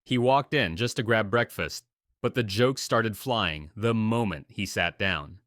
He walked in just to grab breakfast, but the jokes started flying the moment he sat down.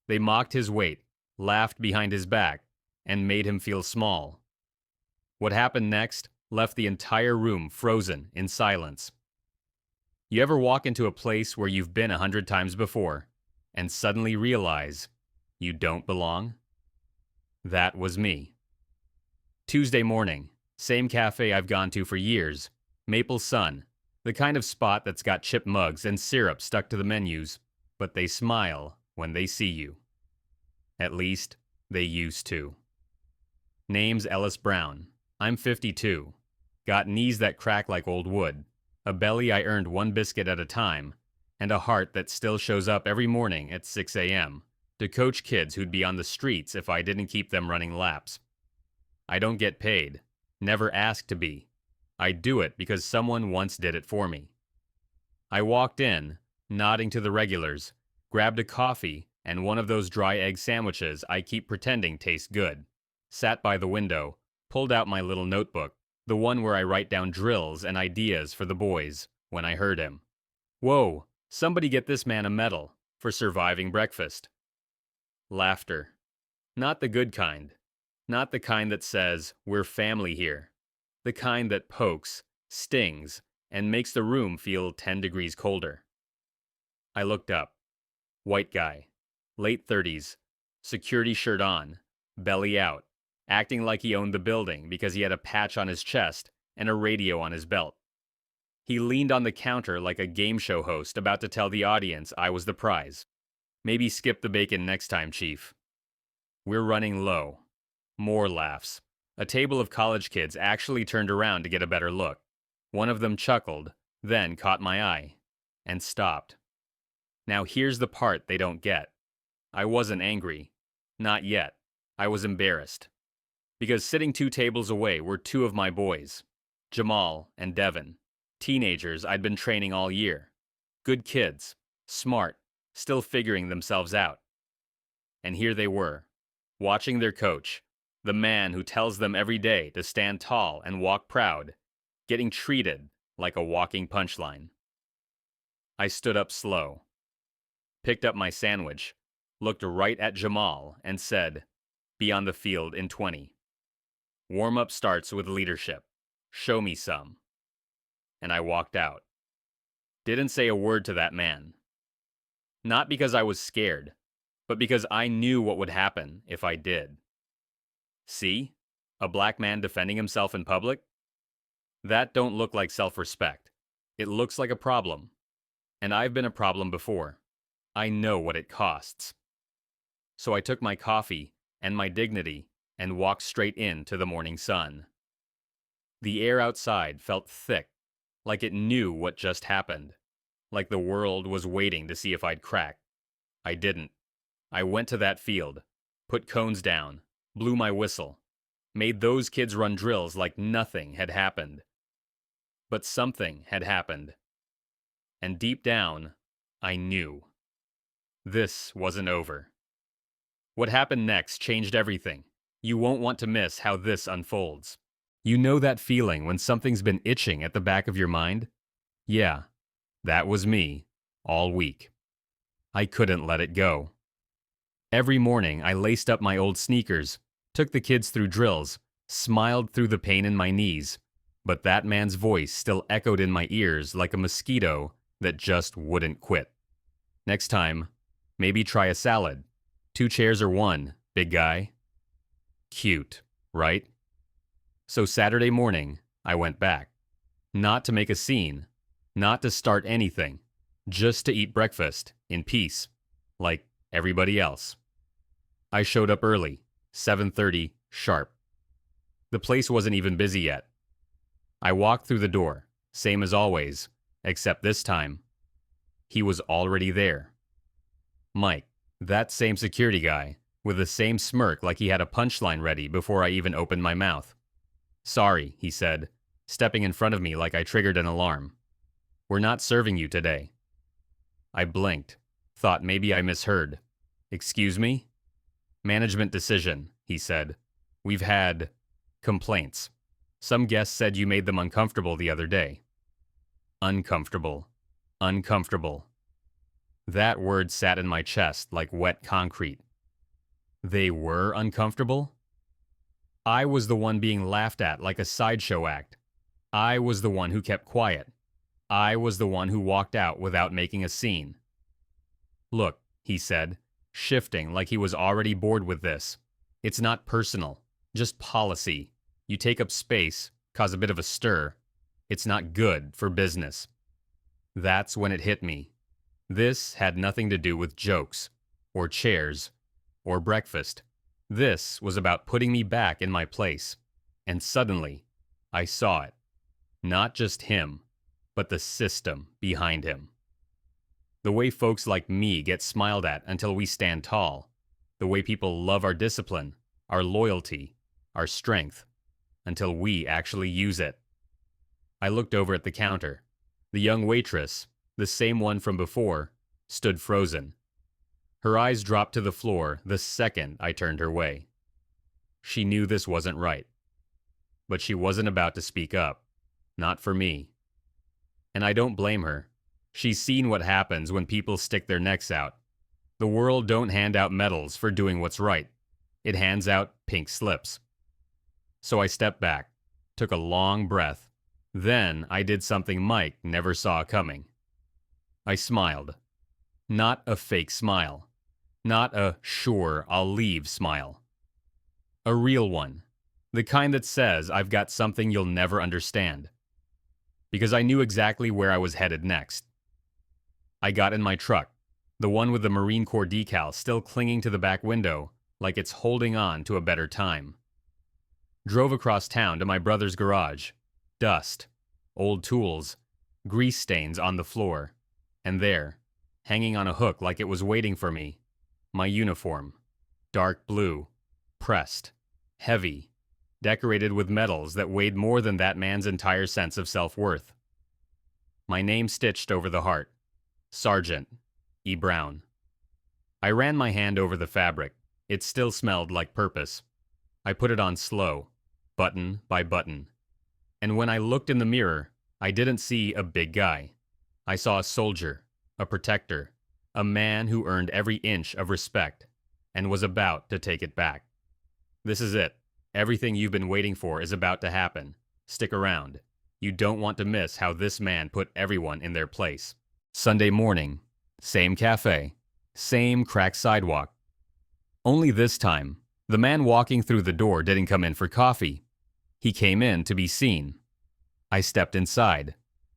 They mocked his weight, laughed behind his back, and made him feel small. What happened next left the entire room frozen in silence. You ever walk into a place where you've been 100 times before and suddenly realize you don't belong? That was me. Tuesday morning, same cafe I've gone to for years, Maple Sun, the kind of spot that's got chip mugs and syrup stuck to the menus, but they smile when they see you. At least, they used to. Name's Ellis Brown. I'm 52. Got knees that crack like old wood, a belly I earned one biscuit at a time, and a heart that still shows up every morning at 6 a.m. to coach kids who'd be on the streets if I didn't keep them running laps. I don't get paid, never asked to be. I do it because someone once did it for me. I walked in, nodding to the regulars, grabbed a coffee and one of those dry egg sandwiches I keep pretending taste good, sat by the window, pulled out my little notebook, the one where I write down drills and ideas for the boys, when I heard him. Whoa, somebody get this man a medal for surviving breakfast. Laughter. Not the good kind. Not the kind that says, we're family here. The kind that pokes, stings, and makes the room feel 10 degrees colder. I looked up. White guy. Late 30s. Security shirt on. Belly out. Acting like he owned the building because he had a patch on his chest and a radio on his belt. He leaned on the counter like a game show host about to tell the audience I was the prize. Maybe skip the bacon next time, Chief. We're running low. More laughs. A table of college kids actually turned around to get a better look. One of them chuckled, then caught my eye, and stopped. Now here's the part they don't get. I wasn't angry. Not yet. I was embarrassed. Because sitting 2 tables away were 2 of my boys, Jamal and Devin, teenagers I'd been training all year. Good kids, smart, still figuring themselves out. And here they were, watching their coach, the man who tells them every day to stand tall and walk proud, getting treated like a walking punchline. I stood up slow, picked up my sandwich, looked right at Jamal and said, "Be on the field in 20. Warm-up starts with leadership. Show me some." And I walked out. Didn't say a word to that man. Not because I was scared, but because I knew what would happen if I did. See? A black man defending himself in public? That don't look like self-respect. It looks like a problem. And I've been a problem before. I know what it costs. So I took my coffee and my dignity and walked straight into the morning sun. The air outside felt thick, like it knew what just happened, like the world was waiting to see if I'd crack. I didn't. I went to that field, put cones down, blew my whistle, made those kids run drills like nothing had happened. But something had happened. And deep down, I knew. This wasn't over. What happened next changed everything. You won't want to miss how this unfolds. You know that feeling when something's been itching at the back of your mind? Yeah, that was me, all week. I couldn't let it go. Every morning, I laced up my old sneakers, took the kids through drills, smiled through the pain in my knees, but that man's voice still echoed in my ears like a mosquito that just wouldn't quit. Next time, maybe try a salad. 2 chairs or 1, big guy. Cute, right? So Saturday morning, I went back. Not to make a scene, not to start anything, just to eat breakfast in peace, like everybody else. I showed up early, 7:30 sharp. The place wasn't even busy yet. I walked through the door, same as always, except this time, he was already there. Mike, that same security guy, with the same smirk like he had a punchline ready before I even opened my mouth. "Sorry," he said, stepping in front of me like I triggered an alarm. "We're not serving you today." I blinked, thought maybe I misheard. "Excuse me?" "Management decision," he said. "We've had complaints. Some guests said you made them uncomfortable the other day." Uncomfortable. Uncomfortable. That word sat in my chest like wet concrete. They were uncomfortable? I was the one being laughed at like a sideshow act. I was the one who kept quiet. I was the one who walked out without making a scene. Look, he said, shifting like he was already bored with this. It's not personal, just policy. You take up space, cause a bit of a stir. It's not good for business. That's when it hit me. This had nothing to do with jokes, or chairs, or breakfast. This was about putting me back in my place. And suddenly, I saw it. Not just him, but the system behind him. The way folks like me get smiled at until we stand tall. The way people love our discipline, our loyalty, our strength, until we actually use it. I looked over at the counter. The young waitress, the same one from before, stood frozen. Her eyes dropped to the floor the second I turned her way. She knew this wasn't right. But she wasn't about to speak up. Not for me. And I don't blame her. She's seen what happens when people stick their necks out. The world don't hand out medals for doing what's right. It hands out pink slips. So I stepped back, took a long breath. Then I did something Mike never saw coming. I smiled. Not a fake smile. Not a sure I'll leave smile. A real one. The kind that says I've got something you'll never understand. Because I knew exactly where I was headed next. I got in my truck, the one with the Marine Corps decal still clinging to the back window like it's holding on to a better time. Drove across town to my brother's garage. Dust, old tools, grease stains on the floor, and there, hanging on a hook like it was waiting for me, my uniform, dark blue, pressed, heavy, decorated with medals that weighed more than that man's entire sense of self-worth. My name stitched over the heart, Sergeant E. Brown. I ran my hand over the fabric. It still smelled like purpose. I put it on slow, button by button. And when I looked in the mirror, I didn't see a big guy. I saw a soldier, a protector, a man who earned every inch of respect and was about to take it back. This is it. Everything you've been waiting for is about to happen. Stick around. You don't want to miss how this man put everyone in their place. Sunday morning, same cafe, same cracked sidewalk. Only this time, the man walking through the door didn't come in for coffee. He came in to be seen. I stepped inside.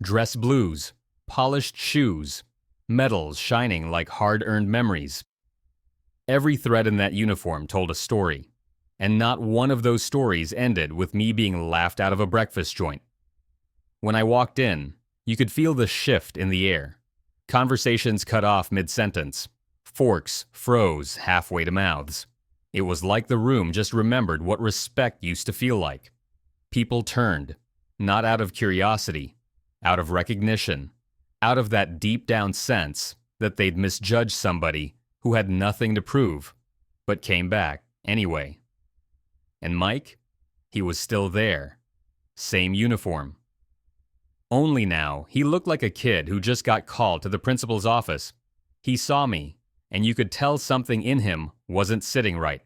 Dress blues, polished shoes, medals shining like hard-earned memories. Every thread in that uniform told a story, and not one of those stories ended with me being laughed out of a breakfast joint. When I walked in, you could feel the shift in the air. Conversations cut off mid-sentence. Forks froze halfway to mouths. It was like the room just remembered what respect used to feel like. People turned, not out of curiosity, out of recognition, out of that deep-down sense that they'd misjudged somebody who had nothing to prove, but came back anyway. And Mike? He was still there. Same uniform. Only now, he looked like a kid who just got called to the principal's office. He saw me, and you could tell something in him wasn't sitting right.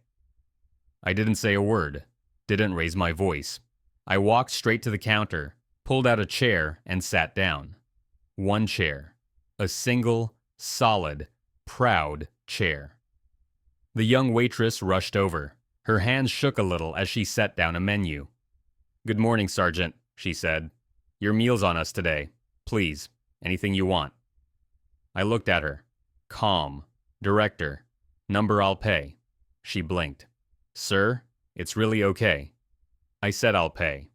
I didn't say a word, didn't raise my voice. I walked straight to the counter, pulled out a chair, and sat down. One chair. A single, solid, proud chair. The young waitress rushed over. Her hands shook a little as she set down a menu. "Good morning, Sergeant," she said. "Your meal's on us today. Please, anything you want." I looked at her. Calm. Director. Number I'll pay. She blinked. "Sir, it's really okay." I said I'll pay.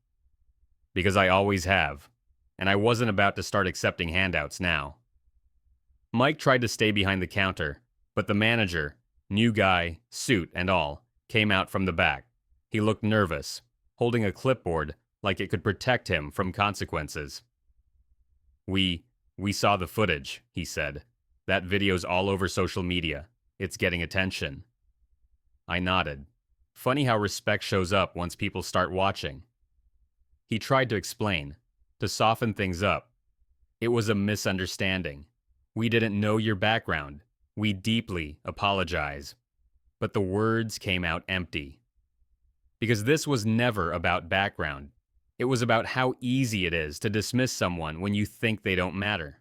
Because I always have. And I wasn't about to start accepting handouts now. Mike tried to stay behind the counter, but the manager, new guy, suit and all, came out from the back. He looked nervous, holding a clipboard like it could protect him from consequences. We saw the footage," he said. "That video's all over social media. It's getting attention." I nodded. Funny how respect shows up once people start watching. He tried to explain, to soften things up. It was a misunderstanding. We didn't know your background. We deeply apologize. But the words came out empty. Because this was never about background. It was about how easy it is to dismiss someone when you think they don't matter.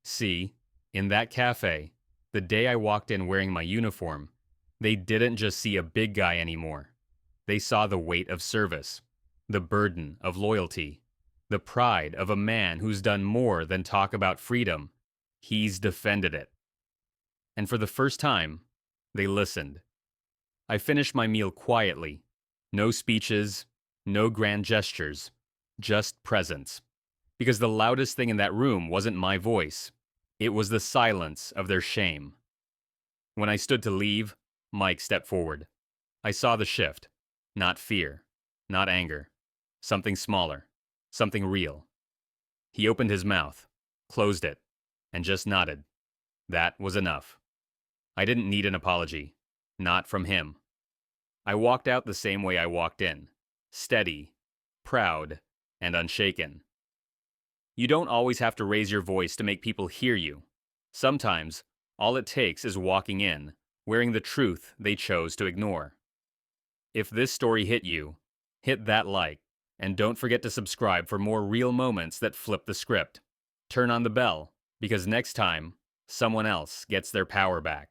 See, in that cafe, the day I walked in wearing my uniform, they didn't just see a big guy anymore. They saw the weight of service, the burden of loyalty, the pride of a man who's done more than talk about freedom. He's defended it. And for the first time, they listened. I finished my meal quietly. No speeches, no grand gestures, just presence. Because the loudest thing in that room wasn't my voice. It was the silence of their shame. When I stood to leave, Mike stepped forward. I saw the shift. Not fear, not anger. Something smaller, something real. He opened his mouth, closed it, and just nodded. That was enough. I didn't need an apology. Not from him. I walked out the same way I walked in. Steady, proud, and unshaken. You don't always have to raise your voice to make people hear you. Sometimes, all it takes is walking in, wearing the truth they chose to ignore. If this story hit you, hit that like, and don't forget to subscribe for more real moments that flip the script. Turn on the bell, because next time, someone else gets their power back.